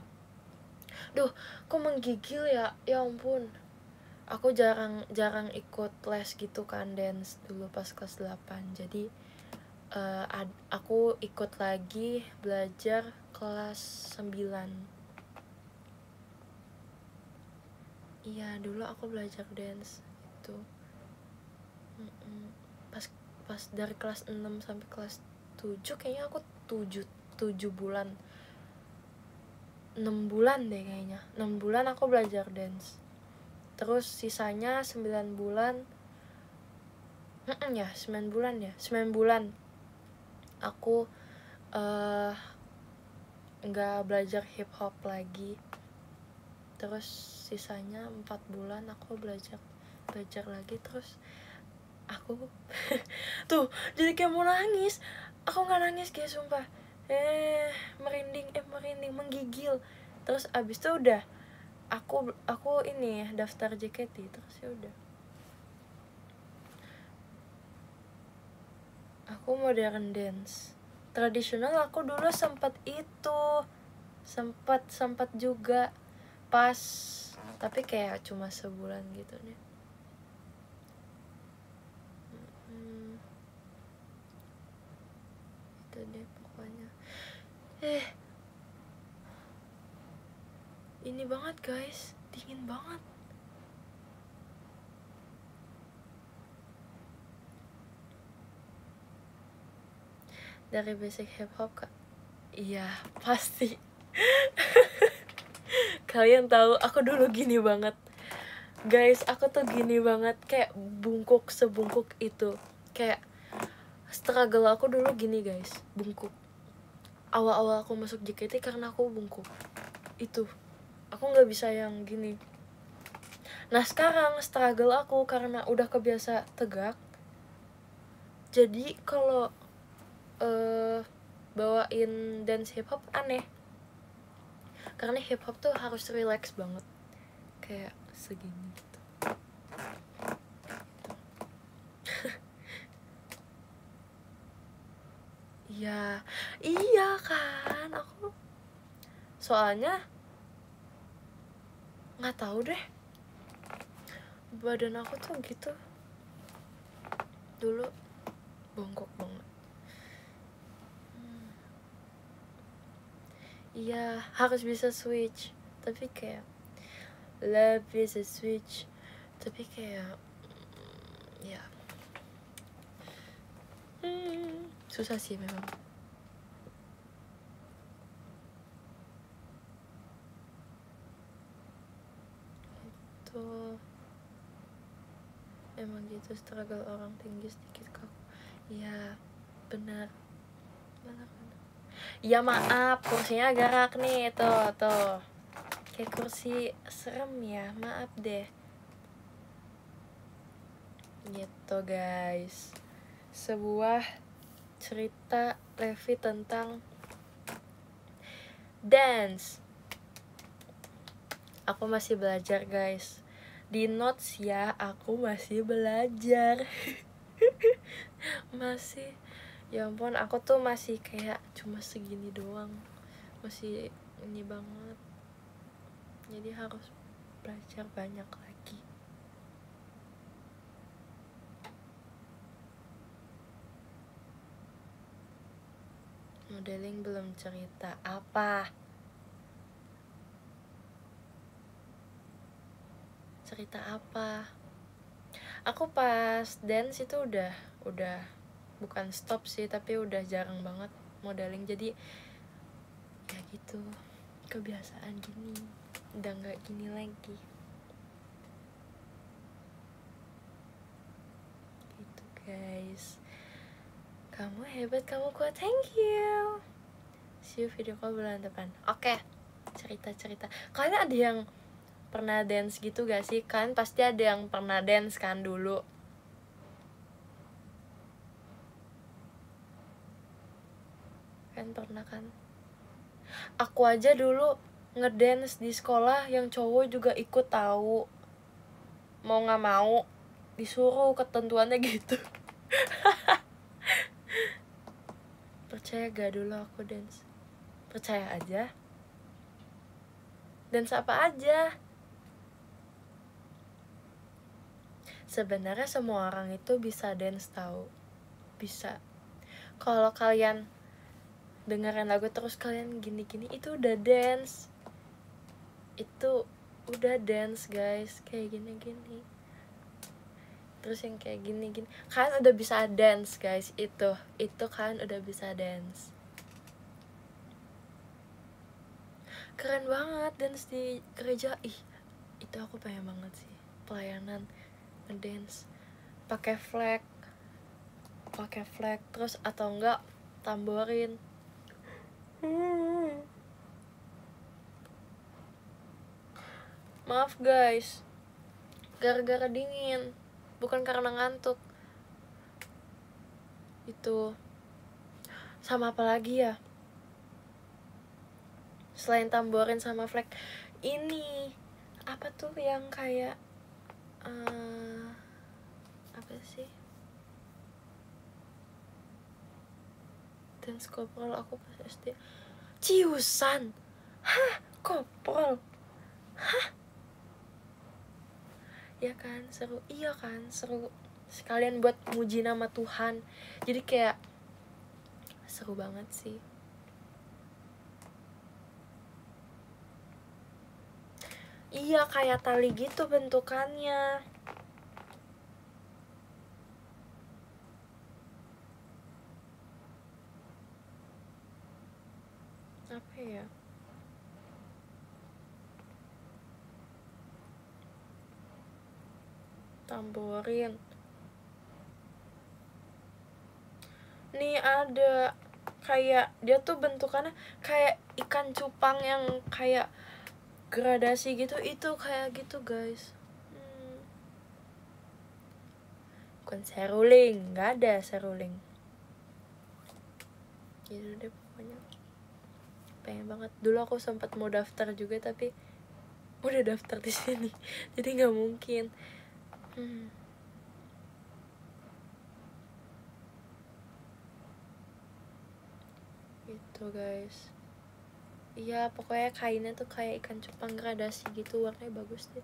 Duh, kok menggigil ya ampun. Aku jarang ikut les gitu kan dance dulu pas kelas 8. Jadi aku ikut lagi belajar kelas 9. Iya, dulu aku belajar dance itu. Pas dari kelas 6 sampai kelas 7 kayaknya aku 7 bulan. 6 bulan deh kayaknya. 6 bulan aku belajar dance. Terus sisanya 9 bulan. Ya, 9 bulan ya. 9 bulan aku nggak belajar hip hop lagi. Terus sisanya 4 bulan aku belajar lagi. Terus aku tuh jadi kayak mau nangis. Aku nggak nangis guys, sumpah. Merinding, menggigil. Terus abis itu udah aku ini daftar JKT, terus ya udah aku modern dance. Tradisional aku dulu sempat juga pas, tapi kayak cuma sebulan gitu deh. gitu deh pokoknya. Ini banget guys, dingin banget. Dari basic hip hop kak? Iya pasti. Kalian tahu aku dulu gini banget guys, aku tuh gini banget, kayak bungkuk sebungkuk itu. Kayak struggle aku dulu gini guys, bungkuk. Awal-awal aku masuk JKT karena aku bungkuk. Itu aku nggak bisa yang gini. Nah sekarang struggle aku karena udah kebiasa tegak. Jadi kalau bawain dance hip hop aneh. Karena hip hop tuh harus relax banget, kayak segini gitu. Iya, iya kan, aku soalnya nggak tahu deh, badan aku tuh gitu dulu, bongkok banget. Iya, harus bisa switch, tapi kayak love bisa switch, tapi kayak ya susah sih memang. Tuh emang gitu struggle orang tinggi sedikit kok. Iya benar. Ya maaf, kursinya gerak nih, tuh kayak kursi serem ya, maaf deh. Gitu guys, sebuah cerita Levi tentang dance. Aku masih belajar guys, di notes ya, aku masih belajar. Masih, ya ampun, aku tuh masih kayak cuma segini doang, masih ini banget, jadi harus belajar banyak lagi. Modeling belum cerita apa? Cerita apa? Aku pas dance itu udah bukan stop sih, tapi udah jarang banget modeling, jadi ya gitu, kebiasaan gini, udah nggak gini lagi gitu guys. Kamu hebat, kamu kuat, thank you. See you video call bulan depan. Oke, cerita kalian ada yang pernah dance gitu gak sih? Kalian pasti ada yang pernah dance kan dulu. Kan pernah kan? Aku aja dulu ngedance di sekolah, yang cowok juga ikut tahu. Mau nggak mau disuruh, ketentuannya gitu. Percaya gak dulu aku dance? Percaya aja. Dance apa aja? Sebenarnya semua orang itu bisa dance tahu. Bisa. Kalau kalian dengerin lagu terus kalian gini-gini, itu udah dance. Itu udah dance guys, kayak gini-gini. Terus yang kayak gini-gini, kalian udah bisa dance guys. Itu kalian udah bisa dance. Keren banget dance di gereja. Itu aku pengen banget sih, pelayanan ngedance pakai flag terus, atau enggak tamborin. Maaf guys, gara-gara dingin, bukan karena ngantuk. Itu sama apa lagi ya selain tamborin sama flag? Ini apa tuh yang kayak apa sih, dance kopral aku pas SD. Ciusan. Hah, kopral? Hah, ya kan seru. Iya kan seru, sekalian buat muji nama Tuhan. Jadi kayak seru banget sih. Iya, kayak tali gitu bentukannya. Apa ya? Tamborin. Nih ada kayak dia tuh bentukannya kayak ikan cupang yang kayak gradasi gitu, itu kayak gitu guys. Bukan seruling, nggak ada seruling. Gitu deh pokoknya. Pengen banget. Dulu aku sempat mau daftar juga tapi udah daftar di sini, jadi nggak mungkin. Gitu guys. Iya, pokoknya kainnya tuh kayak ikan cupang gradasi gitu, warnanya bagus deh.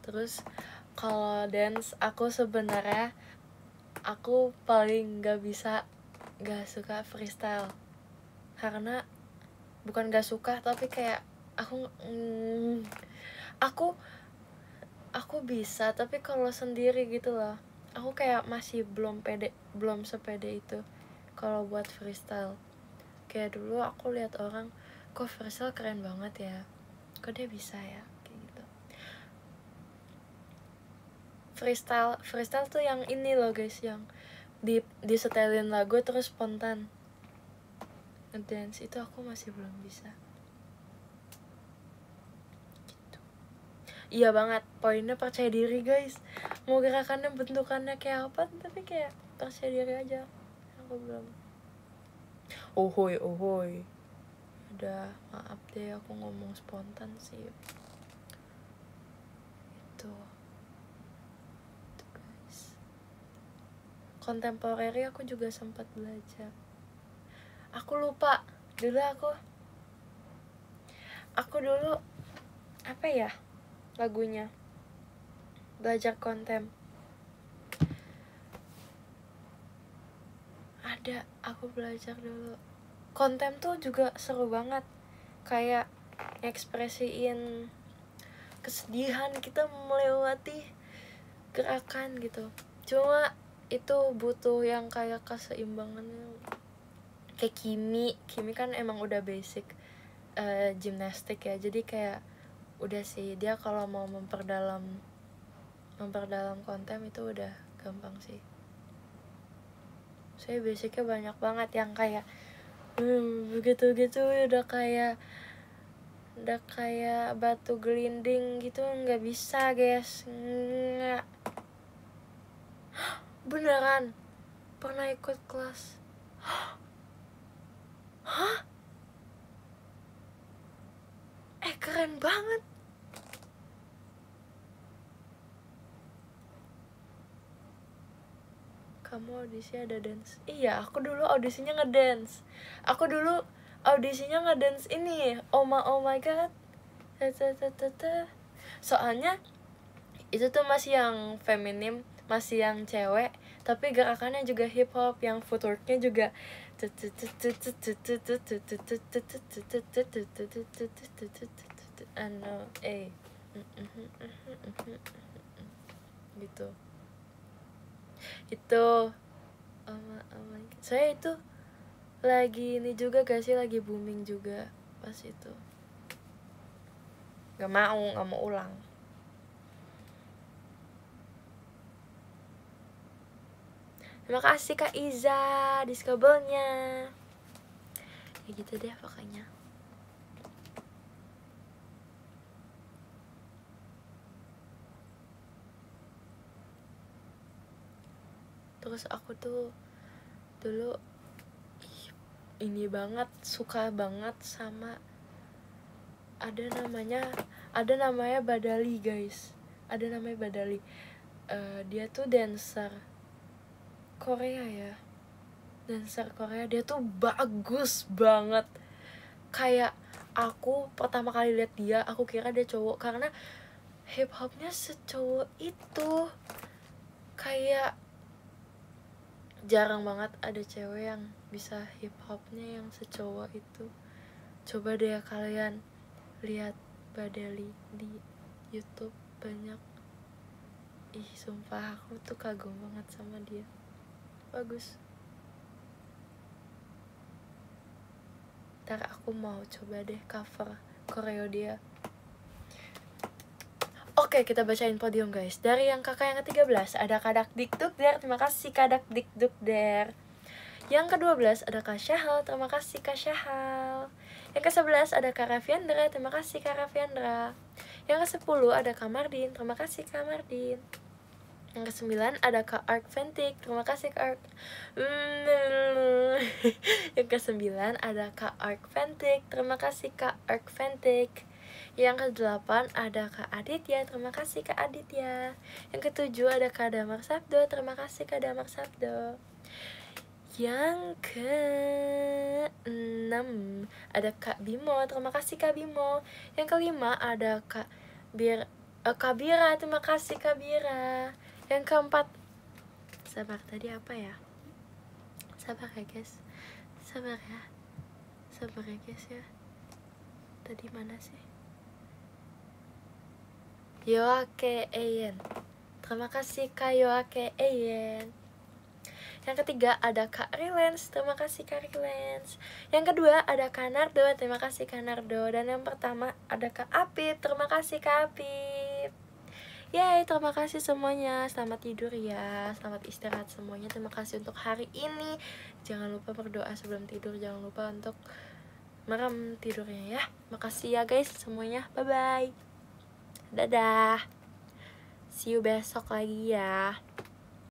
Terus kalau dance aku sebenarnya aku paling nggak suka freestyle, karena bukan nggak suka tapi kayak aku bisa tapi kalau sendiri gitu loh, aku kayak masih belum sepede itu kalau buat freestyle. Kayak dulu aku lihat orang kok freestyle keren banget ya, kok dia bisa ya kayak gitu. Freestyle tuh yang ini loh guys, yang disetelin lagu terus spontan ngedance, itu aku masih belum bisa gitu. Iya banget, poinnya percaya diri guys. Mau gerakannya bentukannya kayak apa tapi kayak percaya diri aja. Aku belum. Ohoy udah, maaf deh aku ngomong spontan sih itu guys. Kontemporeri aku juga sempat belajar. Aku lupa dulu aku dulu apa ya lagunya, belajar kontem ada, aku belajar dulu. Kontem tuh juga seru banget, kayak ekspresiin kesedihan kita melewati gerakan gitu. Cuma itu butuh yang kayak keseimbangannya. Kayak Kimi kan emang udah basic gimnastik ya, jadi kayak udah sih dia kalau mau memperdalam kontem itu udah gampang sih. Saya basicnya banyak banget yang kayak begitu udah kayak batu gelinding gitu, nggak bisa guys, nggak. Beneran pernah ikut kelas. Hah? Keren banget. Kamu audisi ada dance? Iya, aku dulu audisinya ngedance. Ini oh my god. Soalnya itu tuh masih yang feminim, masih yang cewek, tapi gerakannya juga hip hop, yang footworknya juga gitu. Itu saya itu lagi ini juga gak sih, lagi booming juga pas itu. Gak mau ulang. Terima kasih Kak Iza diskabelnya. Ya gitu deh pokoknya. Terus aku tuh dulu ini banget, suka banget sama ada namanya Badali guys. Dia tuh dancer Korea ya. Dia tuh bagus banget. Kayak aku pertama kali lihat dia, aku kira dia cowok karena hip hopnya secowok itu. kayak jarang banget ada cewek yang bisa hip hopnya yang secowok itu. Coba deh kalian lihat Badeli di YouTube, banyak. Ih, sumpah aku tuh kagum banget sama dia. Bagus. Ntar aku mau coba deh cover koreo dia. Oke, kita bacain podium guys. Dari yang kakak yang ke-13 ada Kadak Dikdukder. Terima kasih Kadak Dikdukder. Yang ke-12 ada Kak Syahal. Terima kasih Kak Syahal. Yang ke-11 ada Kak Rafiandra. Terima kasih Kak Rafiandra. Yang ke-10 ada Kak Mardin. Terima kasih Kak Mardin. Yang ke-9 ada Kak Ark Ventik. Terima kasih Kak Ark. Yang ke-9 ada Kak Ark Ventik. Terima kasih Kak Ark Ventik. Yang ke-8 ada Kak Aditya. Terima kasih Kak Aditya. Yang ke-7 ada Kak Damar Sabdo. Terima kasih Kak Damar Sabdo. Yang ke-6 ada Kak Bimo. Terima kasih Kak Bimo. Yang ke-5 ada Kak Bira. Terima kasih Kak Bira. Yang ke-4, sabar, tadi apa ya? Sabar ya guys. Sabar ya guys ya. Tadi mana sih? Yoake Eyen. Terima kasih Kak Yoake Eyen. Yang ketiga ada Kak Rilens. Terima kasih Kak Rilens. Yang kedua ada Kak Nardo. Terima kasih Kak Nardo. Dan yang pertama ada Kak Apip. Terima kasih Kak Apip. Yay, terima kasih semuanya. Selamat tidur ya. Selamat istirahat semuanya. Terima kasih untuk hari ini. Jangan lupa berdoa sebelum tidur. Jangan lupa untuk merem tidurnya ya. Makasih ya guys semuanya. Bye-bye. Dadah. See you besok lagi ya.